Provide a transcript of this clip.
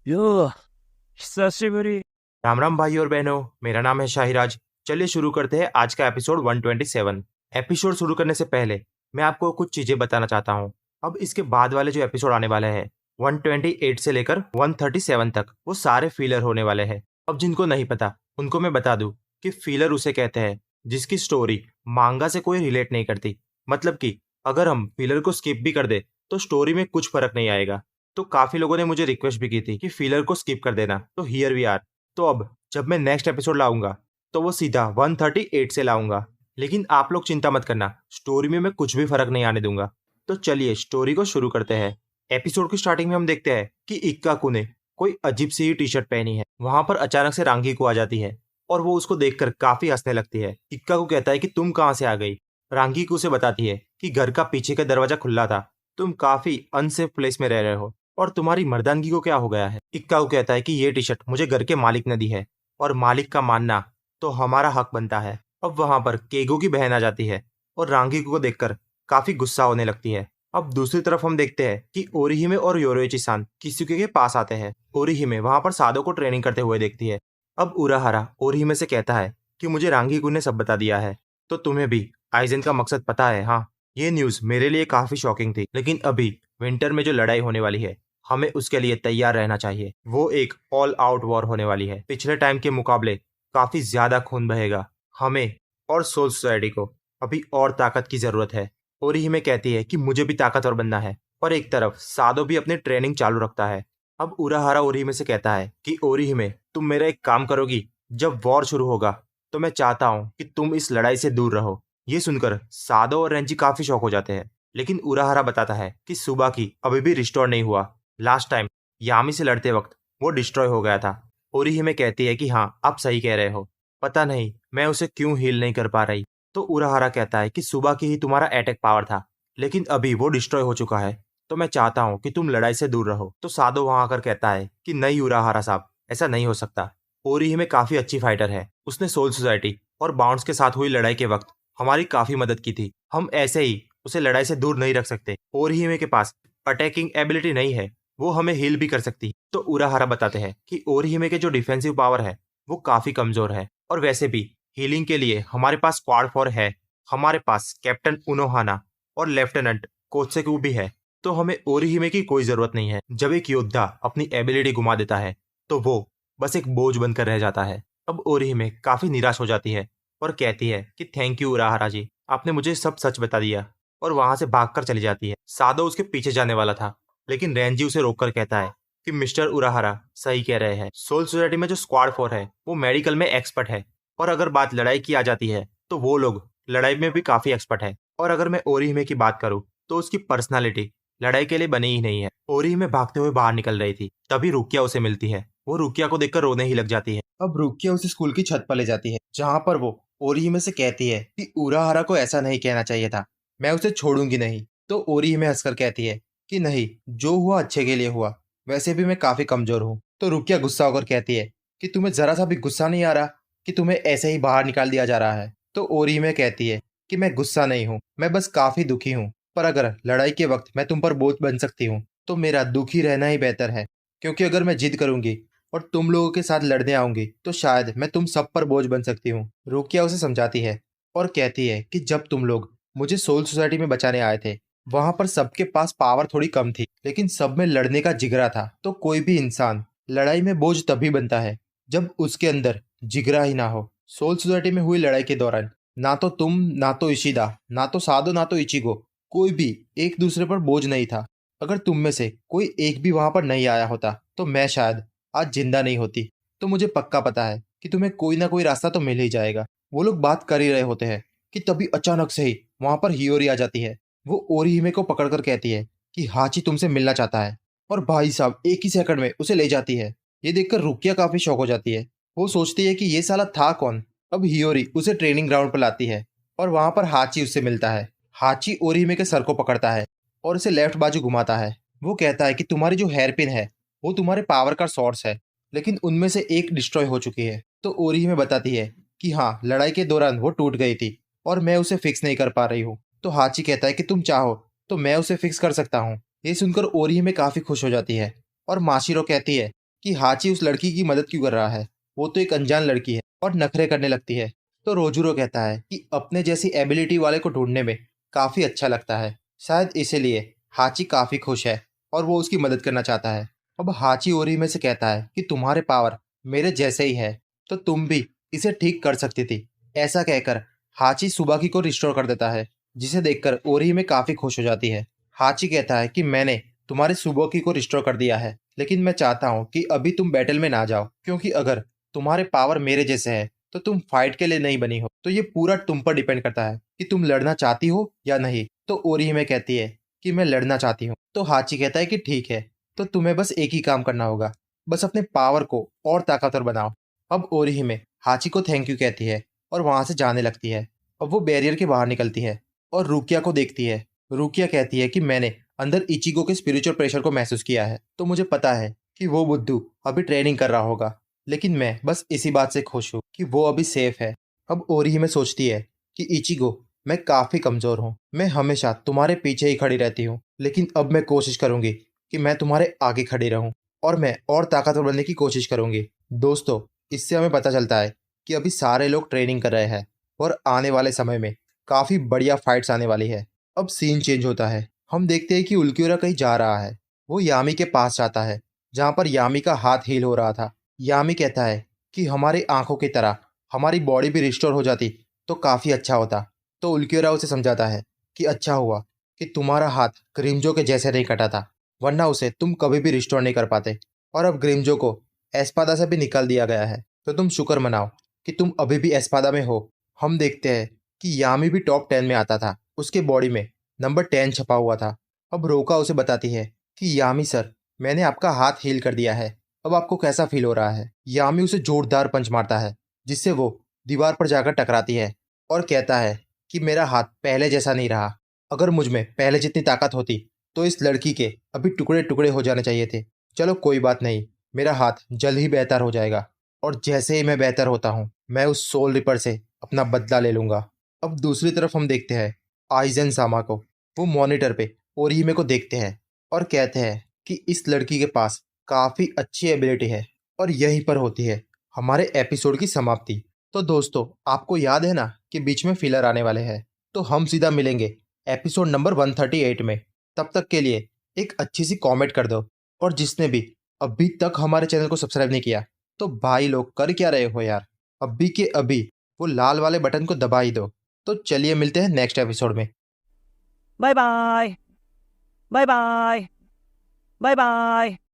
यो, 久しぶり。 राम राम भाई और बहनों, मेरा नाम है शाहिराज। चलिए शुरू करते हैं आज का एपिसोड 127। एपिसोड शुरू करने से पहले मैं आपको कुछ चीजें बताना चाहता हूँ। अब इसके बाद वाले जो एपिसोड आने वाले हैं 128 से लेकर 137 तक, वो सारे फीलर होने वाले हैं। अब जिनको नहीं पता उनको मैं बता दूं कि फीलर उसे कहते हैं जिसकी स्टोरी मांगा से कोई रिलेट नहीं करती। मतलब कि अगर हम फीलर को स्किप भी कर दे तो स्टोरी में कुछ फर्क नहीं आएगा। तो काफी लोगों ने मुझे रिक्वेस्ट भी की थी कि फीलर को स्किप कर देना, तो हियर वी आर। तो अब जब मैं नेक्स्ट एपिसोड लाऊंगा तो वो सीधा 138 से लाऊंगा। लेकिन आप लोग चिंता मत करना, स्टोरी में मैं कुछ भी फर्क नहीं आने दूंगा। तो चलिए स्टोरी को शुरू करते हैं। एपिसोड की स्टार्टिंग में हम देखते हैं कि इक्काकू ने कोई अजीब सी टी शर्ट पहनी है। वहां पर अचानक से रांगी को आ जाती है और वो उसको देखकर काफी हंसने लगती है। इक्काकू कहता है कि तुम कहाँ से आ गई। रांगी को उसे बताती है कि घर का पीछे का दरवाजा खुला था, तुम काफी अनसेफ प्लेस में रह रहे हो और तुम्हारी मर्दानगी को क्या हो गया है। इक्काऊ कहता है कि ये टी शर्ट मुझे घर के मालिक ने दी है और मालिक का मानना तो हमारा हक बनता है। अब वहां पर केगो की बहन आ जाती है और रांगिको को देखकर काफी गुस्सा होने लगती है। अब दूसरी तरफ हम देखते हैं कि ओरिहिमे और योरोइची-सान किसुके के पास आते हैं। ओरिहिमे वहां पर सादो को ट्रेनिंग करते हुए देखती है। अब उराहारा ओरिहिमे से कहता है कि मुझे रांगिको ने सब बता दिया है, तो तुम्हें भी आइजेन का मकसद पता है। हाँ, ये न्यूज मेरे लिए काफी शॉकिंग थी, लेकिन अभी विंटर में जो लड़ाई होने वाली है हमें उसके लिए तैयार रहना चाहिए। वो एक ऑल आउट वॉर होने वाली है। पिछले टाइम के मुकाबले काफी ज्यादा खून बहेगा। हमें और सोल सोसाइटी को अभी और ताकत की जरूरत है। ओरिहिमे कहती है कि मुझे भी ताकतवर बनना है। और एक तरफ सादो भी अपनी ट्रेनिंग चालू रखता है। अब उराहारा ओरिहिमे से कहता है कि ओरिहिमे, तुम मेरा एक काम करोगी। जब वॉर शुरू होगा तो मैं चाहता हूँ कि तुम इस लड़ाई से दूर रहो। ये सुनकर सादो और रेंजी काफी शौक हो जाते हैं, लेकिन उराहारा बताता है कि सुबाकी अभी भी रिस्टोर नहीं हुआ। लास्ट टाइम यामी से लड़ते वक्त वो डिस्ट्रॉय हो गया था। ओरिहिमे कहती है कि हाँ, आप सही कह रहे हो, पता नहीं मैं उसे क्यों हील नहीं कर पा रही। तो उराहारा कहता है कि सुबह की ही तुम्हारा अटैक पावर था, लेकिन अभी वो डिस्ट्रॉय हो चुका है, तो मैं चाहता हूँ कि तुम लड़ाई से दूर रहो। तो सादो वहां आकर कहता है कि नहीं उराहारा साहब, ऐसा नहीं हो सकता। ओरिहिमे काफी अच्छी फाइटर है, उसने सोल सोसाइटी और बाउंड्स के साथ हुई लड़ाई के वक्त हमारी काफी मदद की थी। हम ऐसे ही उसे लड़ाई से दूर नहीं रख सकते। ओरिहिमे के पास अटैकिंग एबिलिटी नहीं है, वो हमें हील भी कर सकती है। तो उराहारा बताते हैं कि ओरिहिमे के जो डिफेंसिव पावर है वो काफी कमजोर है, और वैसे भी हीलिंग के लिए हमारे पास स्क्वाड 4 है। हमारे पास कैप्टन उनोहाना और लेफ्टिनेंट कोत्सेकू भी है, तो हमें ओरिहिमे की कोई जरूरत नहीं है। जब एक योद्धा अपनी एबिलिटी घुमा देता है तो वो बस एक बोझ बनकर रह जाता है। अब ओरिहिमे काफी निराश हो जाती है और कहती है कि थैंक यू उराहारा जी, आपने मुझे सब सच बता दिया, और वहां से भागकर चली जाती है। सादो उसके पीछे जाने वाला था, लेकिन रेंजी उसे रोककर कहता है कि मिस्टर उराहारा सही कह रहे हैं। सोल सोसाइटी में जो स्क्वाड 4 है वो मेडिकल में एक्सपर्ट है, और अगर बात लड़ाई की आ जाती है तो वो लोग लड़ाई में भी काफी एक्सपर्ट है। और अगर मैं ओरिहिमे की बात करूँ तो उसकी पर्सनालिटी लड़ाई के लिए बनी ही नहीं है। ओरिहिमे भागते हुए बाहर निकल रही थी, तभी रुकिया उसे मिलती है। वो रुकिया को देखकर रोने ही लग जाती है। अब रुकिया उसे स्कूल की छत पर ले जाती है, जहाँ पर वो ओरिहिमे से कहती है कि उराहारा को ऐसा नहीं कहना चाहिए था, मैं उसे छोड़ूंगी नहीं। तो ओरिहिमे हंसकर कहती है कि नहीं, जो हुआ अच्छे के लिए हुआ, वैसे भी मैं काफी कमजोर हूँ। तो रुकिया गुस्सा होकर कहती है कि तुम्हें जरा सा भी गुस्सा नहीं आ रहा कि तुम्हें ऐसे ही बाहर निकाल दिया जा रहा है। तो ओरिहिमे कहती है कि मैं गुस्सा नहीं हूँ, मैं बस काफी दुखी हूँ, पर अगर लड़ाई के वक्त मैं तुम पर बोझ बन सकती हूँ तो मेरा दुखी रहना ही बेहतर है, क्योंकि अगर मैं जिद करूंगी और तुम लोगों के साथ लड़ने आऊंगी तो शायद मैं तुम सब पर बोझ बन सकती हूँ। रुकिया उसे समझाती है और कहती है कि जब तुम लोग मुझे सोल सोसाइटी में बचाने आए थे वहां पर सबके पास पावर थोड़ी कम थी, लेकिन सब में लड़ने का जिगरा था। तो कोई भी इंसान लड़ाई में बोझ तभी बनता है जब उसके अंदर जिगरा ही ना हो। सोल सोसाइटी में हुई लड़ाई के दौरान ना तो तुम, ना तो इशिदा, ना तो सादो, ना तो इचिगो, कोई भी एक दूसरे पर बोझ नहीं था। अगर तुम में से कोई एक भी वहां पर नहीं आया होता तो मैं शायद आज जिंदा नहीं होती। तो मुझे पक्का पता है कि तुम्हें कोई ना कोई रास्ता तो मिल ही जाएगा। वो लोग बात कर ही रहे होते हैं कि तभी अचानक से ही वहां पर हियोरी आ जाती है। वो ओरिहिमे को पकड़कर कहती है कि हाची तुमसे मिलना चाहता है, और भाई साहब एक ही सेकंड में उसे ले जाती है। ये देखकर रुकिया काफी शौक हो जाती है। वो सोचती है कि ये साला था कौन। अब हियोरी उसे ट्रेनिंग ग्राउंड पर लाती है और वहां पर हाची उससे मिलता है। हाची ओरिहिमे के सर को पकड़ता है और उसे लेफ्ट बाजू घुमाता है। वो कहता है कि तुम्हारी जो हेयर पिन है वो तुम्हारे पावर का सोर्स है, लेकिन उनमें से एक डिस्ट्रॉय हो चुकी है। तो ओरिहिमे बताती है कि हाँ, लड़ाई के दौरान वो टूट गई थी और मैं उसे फिक्स नहीं कर पा रही हूँ। तो हाची कहता है कि तुम चाहो तो मैं उसे फिक्स कर सकता हूँ। ये सुनकर ओरिहिमे काफी खुश हो जाती है और माशिरो कहती है कि हाची उस लड़की की मदद क्यों कर रहा है, वो तो एक अनजान लड़की है और नखरे करने लगती है। तो रोजूरो कहता है कि अपने जैसी एबिलिटी वाले को ढूंढने में काफी अच्छा लगता है, शायद इसीलिए हाची काफी खुश है और वो उसकी मदद करना चाहता है। अब हाची ओरीहिमे से कहता है कि तुम्हारे पावर मेरे जैसे ही है, तो तुम भी इसे ठीक कर सकती थी। ऐसा कहकर हाची सुबाकी को रिस्टोर कर देता है, जिसे देखकर ओरीहिमे काफी खुश हो जाती है। हाची कहता है कि मैंने तुम्हारे सुबोकी को रिस्टोर कर दिया है, लेकिन मैं चाहता हूँ कि अभी तुम बैटल में ना जाओ, क्योंकि अगर तुम्हारे पावर मेरे जैसे है तो तुम फाइट के लिए नहीं बनी हो। तो ये पूरा तुम पर डिपेंड करता है कि तुम लड़ना चाहती हो या नहीं। तो ओरीहिमे कहती है कि मैं लड़ना चाहती हूँ। तो हाची कहता है कि ठीक है, तो तुम्हें बस एक ही काम करना होगा, बस अपने पावर को और ताकतवर बनाओ। अब ओरीहिमे हाची को थैंक यू कहती है और वहां से जाने लगती है। अब वो बैरियर के बाहर निकलती है और रुकिया को देखती है। रुकिया कहती है कि मैंने अंदर इचिगो के स्पिरिचुअल प्रेशर को महसूस किया है, तो मुझे पता है कि वो बुद्धू अभी ट्रेनिंग कर रहा होगा, लेकिन मैं बस इसी बात से खुश हूँ कि वो अभी सेफ है। अब ओरीहिमे सोचती है कि इचिगो, मैं काफी कमजोर हूँ, मैं हमेशा तुम्हारे पीछे ही खड़ी रहती हूँ, लेकिन अब मैं कोशिश करूंगी कि मैं तुम्हारे आगे खड़ी रहूं और मैं और ताकतवर बनने की कोशिश करूंगी। दोस्तों, इससे हमें पता चलता है कि अभी सारे लोग ट्रेनिंग कर रहे हैं और आने वाले समय में काफी बढ़िया फाइट्स आने वाली है। अब सीन चेंज होता है, हम देखते हैं कि उल्क्योरा कहीं जा रहा है। वो यामी के पास जाता है, जहाँ पर यामी का हाथ हील हो रहा था। यामी कहता है कि हमारी आंखों की तरह हमारी बॉडी भी रिस्टोर हो जाती तो काफी अच्छा होता। तो उल्क्योरा उसे समझाता है कि अच्छा हुआ कि तुम्हारा हाथ ग्रिमजो के जैसे नहीं कटा था, वरना उसे तुम कभी भी रिस्टोर नहीं कर पाते। और अब ग्रिमजो को एस्पादा से भी निकाल दिया गया है, तो तुम शुक्र मनाओ कि तुम अभी भी एस्पादा में हो। हम देखते हैं कि यामी भी टॉप 10 में आता था, उसके बॉडी में नंबर 10 छपा हुआ था। अब रोका उसे बताती है कि यामी सर, मैंने आपका हाथ हील कर दिया है, अब आपको कैसा फील हो रहा है। यामी उसे जोरदार पंच मारता है, जिससे वो दीवार पर जाकर टकराती है और कहता है कि मेरा हाथ पहले जैसा नहीं रहा, अगर मुझ में पहले जितनी ताकत होती तो इस लड़की के अभी टुकड़े टुकड़े हो जाने चाहिए थे। चलो कोई बात नहीं, मेरा हाथ जल्द ही बेहतर हो जाएगा और जैसे ही मैं बेहतर होता हूँ मैं उस सोल रिपर से अपना बदला ले लूंगा। अब दूसरी तरफ हम देखते हैं आइजन सामा को। वो मॉनिटर पे ओरीहिमे को देखते हैं और कहते हैं कि इस लड़की के पास काफी अच्छी एबिलिटी है और यहीं पर होती है हमारे एपिसोड की समाप्ति। तो दोस्तों, आपको याद है ना कि बीच में फिलर आने वाले हैं, तो हम सीधा मिलेंगे एपिसोड नंबर 138 में। तब तक के लिए एक अच्छी सी कमेंट कर दो, और जिसने भी अभी तक हमारे चैनल को सब्सक्राइब नहीं किया, तो भाई लोग कर क्या रहे हो यार, अभी के अभी वो लाल वाले बटन को दबा ही दो। तो चलिए मिलते हैं नेक्स्ट एपिसोड में। Bye bye, bye bye, bye bye.